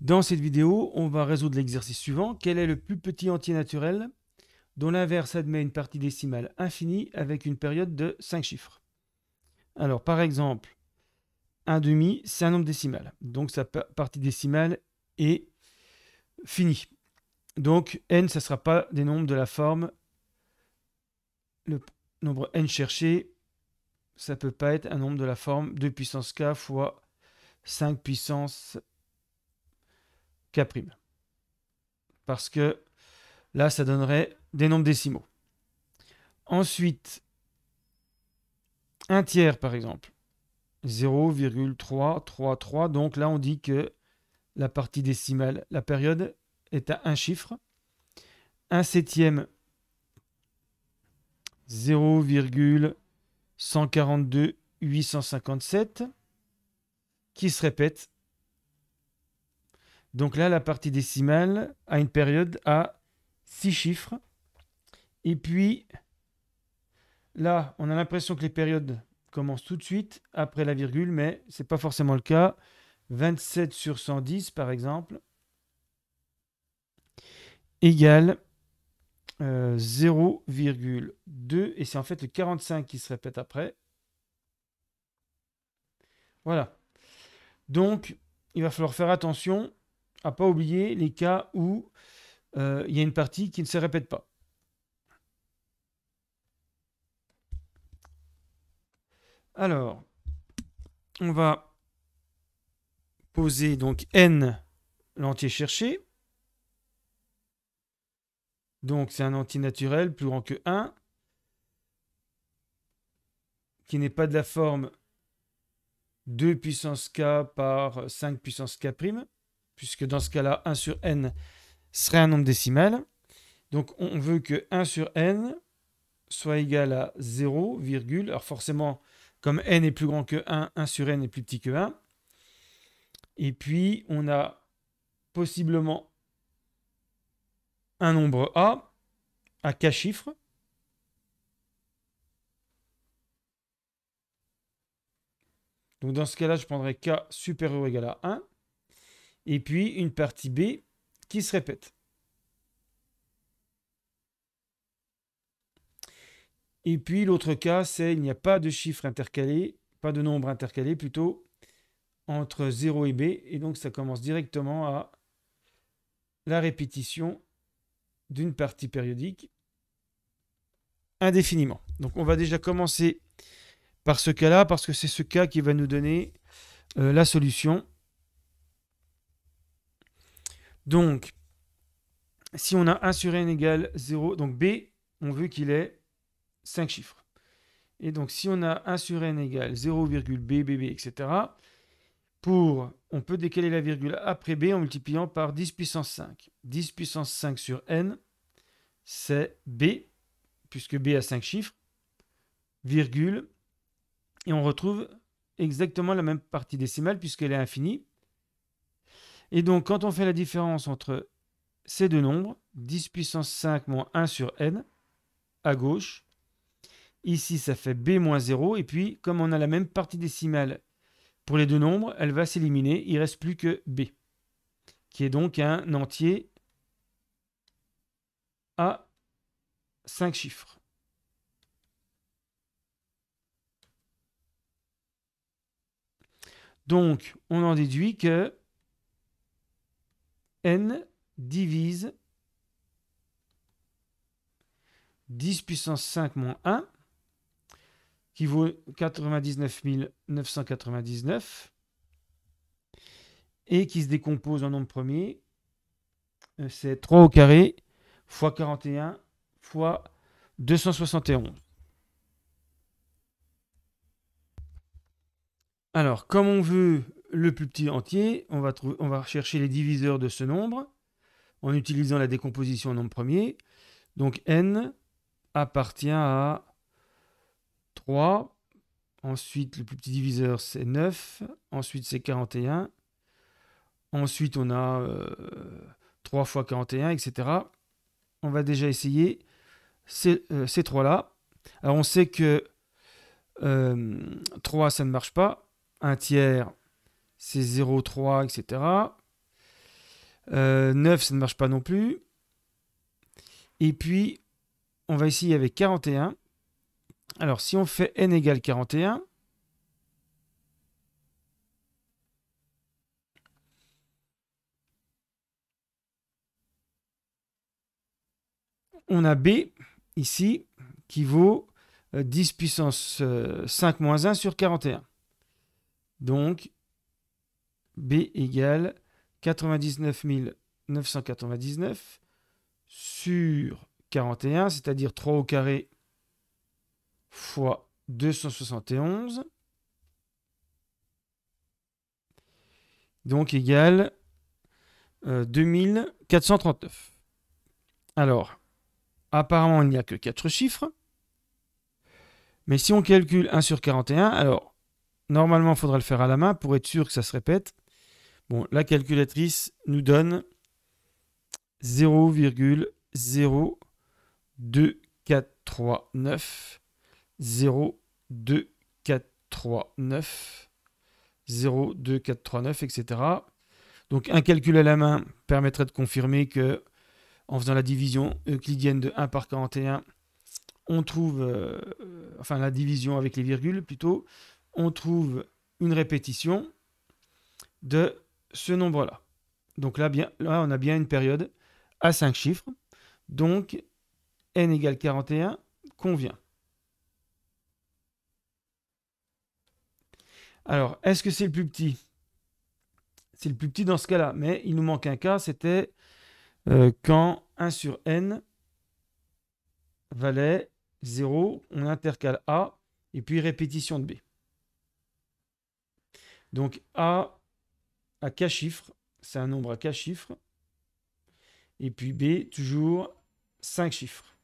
Dans cette vidéo, on va résoudre l'exercice suivant. Quel est le plus petit entier naturel dont l'inverse admet une partie décimale infinie avec une période de 5 chiffres? Alors, par exemple, 1 demi, c'est un nombre décimal. Donc, sa partie décimale est finie. Donc, n, ça ne sera pas des nombres de la forme. Le nombre n cherché, ça ne peut pas être un nombre de la forme 2 puissance k fois 5 puissance k'. Parce que là, ça donnerait des nombres décimaux. Ensuite, un tiers, par exemple, 0,333. Donc là, on dit que la partie décimale, la période, est à un chiffre. Un septième, 0,142857, qui se répète. Donc là, la partie décimale a une période à 6 chiffres. Et puis, là, on a l'impression que les périodes commencent tout de suite après la virgule, mais ce n'est pas forcément le cas. 27 sur 110, par exemple, égale 0,2. Et c'est en fait le 45 qui se répète après. Voilà. Donc, il va falloir faire attention à ne pas oublier les cas où il y a une partie qui ne se répète pas. Alors, on va poser donc n, l'entier cherché. Donc, c'est un entier naturel plus grand que 1, qui n'est pas de la forme 2 puissance k par 5 puissance k', puisque dans ce cas-là, 1 sur n serait un nombre décimal. Donc, on veut que 1 sur n soit égal à 0, virgule. Alors forcément, comme n est plus grand que 1 sur n est plus petit que 1. Et puis, on a possiblement un nombre a à k chiffres. Donc dans ce cas-là, je prendrai k supérieur ou égal à 1. Et puis une partie b qui se répète. Et puis l'autre cas, c'est il n'y a pas de chiffre intercalé, pas de nombre intercalé plutôt, entre 0 et b. Et donc ça commence directement à la répétition d'une partie périodique indéfiniment. Donc on va déjà commencer par ce cas-là, parce que c'est ce cas qui va nous donner la solution. Donc, si on a 1 sur n égale 0, donc b, on veut qu'il ait 5 chiffres. Et donc, si on a 1 sur n égale 0,b, etc., on peut décaler la virgule après b en multipliant par 10 puissance 5. 10 puissance 5 sur n, c'est b, puisque b a 5 chiffres, virgule, et on retrouve exactement la même partie décimale puisqu'elle est infinie. Et donc, quand on fait la différence entre ces deux nombres, 10 puissance 5 moins 1 sur n, à gauche, ici ça fait b moins 0, et puis comme on a la même partie décimale pour les deux nombres, elle va s'éliminer, il ne reste plus que b, qui est donc un entier à 5 chiffres. Donc, on en déduit que n divise 10 puissance 5 moins 1, qui vaut 99 999, et qui se décompose en nombre premier. C'est 3 au carré fois 41 fois 271. Alors, comme on veut le plus petit entier, on va chercher les diviseurs de ce nombre en utilisant la décomposition en nombre premier. Donc n appartient à 3. Ensuite, le plus petit diviseur, c'est 9. Ensuite, c'est 41. Ensuite, on a 3 fois 41, etc. On va déjà essayer ces 3-là. Alors, on sait que 3, ça ne marche pas. Un tiers, c'est 0,3, etc. 9, ça ne marche pas non plus. Et puis, on va essayer avec 41. Alors, si on fait n égale 41, on a b ici qui vaut 10 puissance 5 moins 1 sur 41. Donc, b égale 99 999 sur 41, c'est-à-dire 3 au carré fois 271, donc égale 2439. Alors, apparemment, il n'y a que 4 chiffres, mais si on calcule 1 sur 41, alors, normalement, il faudra le faire à la main pour être sûr que ça se répète. Bon, la calculatrice nous donne 0,02439, 0,2439, 0,2439, etc. Donc un calcul à la main permettrait de confirmer que, en faisant la division euclidienne de 1 par 41, on trouve, enfin la division avec les virgules plutôt, on trouve une répétition de ce nombre-là. Donc là, on a bien une période à 5 chiffres. Donc n égale 41 convient. Alors, est-ce que c'est le plus petit? C'est le plus petit dans ce cas-là, mais il nous manque un cas, c'était quand 1 sur n valait 0, on intercale a, et puis répétition de b. Donc a à k chiffres, c'est un nombre à k chiffres, et puis b, toujours 5 chiffres.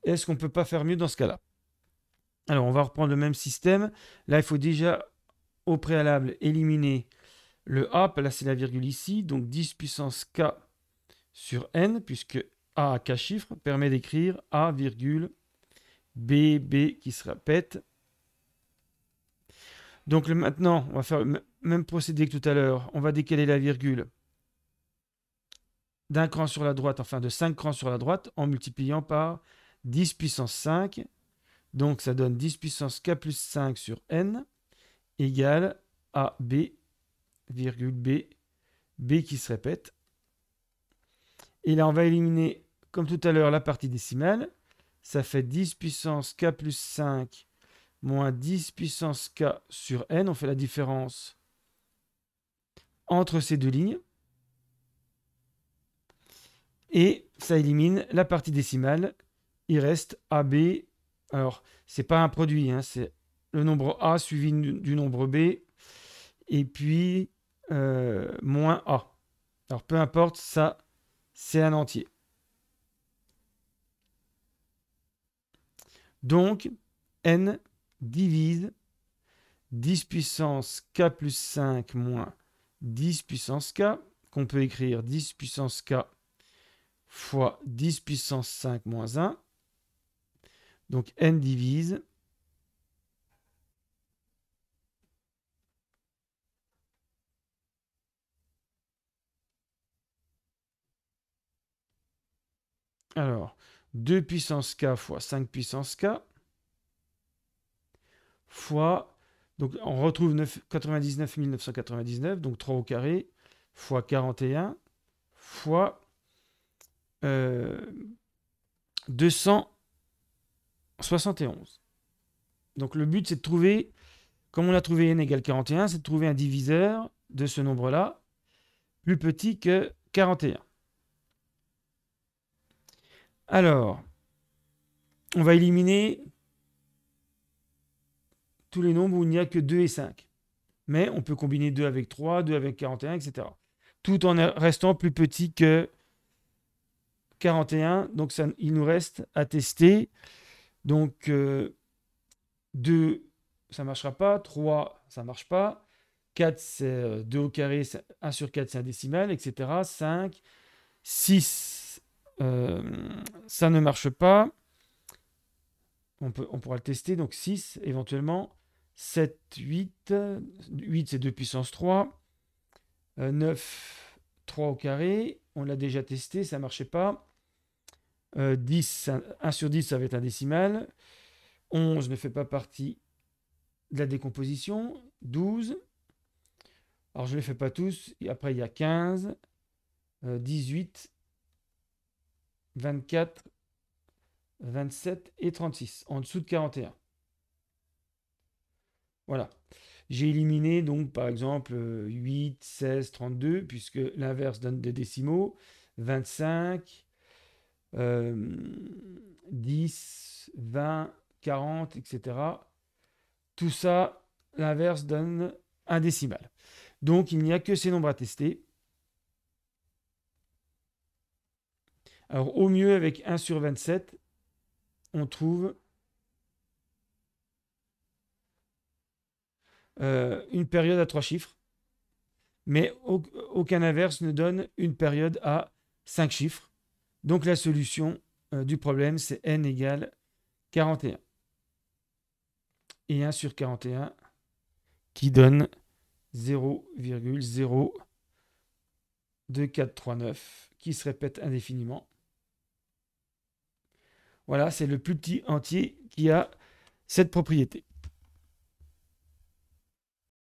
Est-ce qu'on ne peut pas faire mieux dans ce cas-là? Alors, on va reprendre le même système. Là, il faut déjà, au préalable, éliminer le a. Là, c'est la virgule ici. Donc, 10 puissance k sur n, puisque a à k chiffres permet d'écrire a, virgule, b qui se répète. Donc, maintenant, on va faire le même procédé que tout à l'heure. On va décaler la virgule d'un cran sur la droite, enfin de 5 crans sur la droite, en multipliant par 10 puissance 5. Donc, ça donne 10 puissance k plus 5 sur n égale a b, virgule b qui se répète. Et là, on va éliminer, comme tout à l'heure, la partie décimale. Ça fait 10 puissance k plus 5 moins 10 puissance k sur n. On fait la différence entre ces deux lignes. Et ça élimine la partie décimale. Il reste AB. Alors, c'est pas un produit, hein, c'est le nombre A suivi du nombre B. Et puis, moins A. Alors, peu importe, ça, c'est un entier. Donc, n divise 10 puissance k plus 5 moins 10 puissance k, qu'on peut écrire 10 puissance k fois 10 puissance 5 moins 1. Donc, n divise alors 2 puissance k fois 5 puissance k fois, donc on retrouve 99 999, donc 3 au carré, fois 41, fois 271. Donc le but, c'est de trouver, comme on a trouvé n égale 41, c'est de trouver un diviseur de ce nombre-là plus petit que 41. Alors, on va éliminer tous les nombres où il n'y a que 2 et 5. Mais on peut combiner 2 avec 3, 2 avec 41, etc. Tout en restant plus petit que 41. Donc, ça, il nous reste à tester. Donc, 2, ça ne marchera pas. 3, ça ne marche pas. 4, c'est 2 au carré. 1 sur 4, c'est un décimal, etc. 5, 6, ça ne marche pas. On pourra le tester. Donc, 6, éventuellement. 7, 8. 8, c'est 2 puissance 3. 9, 3 au carré. On l'a déjà testé, ça ne marchait pas. 10, 1 sur 10, ça va être un décimal. 11 ne fait pas partie de la décomposition. 12. Alors, je ne les fais pas tous. Et après, il y a 15, 18, 24, 27 et 36, en dessous de 41. Voilà. J'ai éliminé donc par exemple 8, 16, 32, puisque l'inverse donne des décimaux, 25, 10, 20, 40, etc. Tout ça, l'inverse donne un décimal. Donc il n'y a que ces nombres à tester. Alors au mieux avec 1 sur 27, on trouve une période à 3 chiffres, mais aucun inverse ne donne une période à 5 chiffres. Donc la solution du problème, c'est n égale 41. Et 1 sur 41 qui donne 0,02439 qui se répète indéfiniment. Voilà, c'est le plus petit entier qui a cette propriété.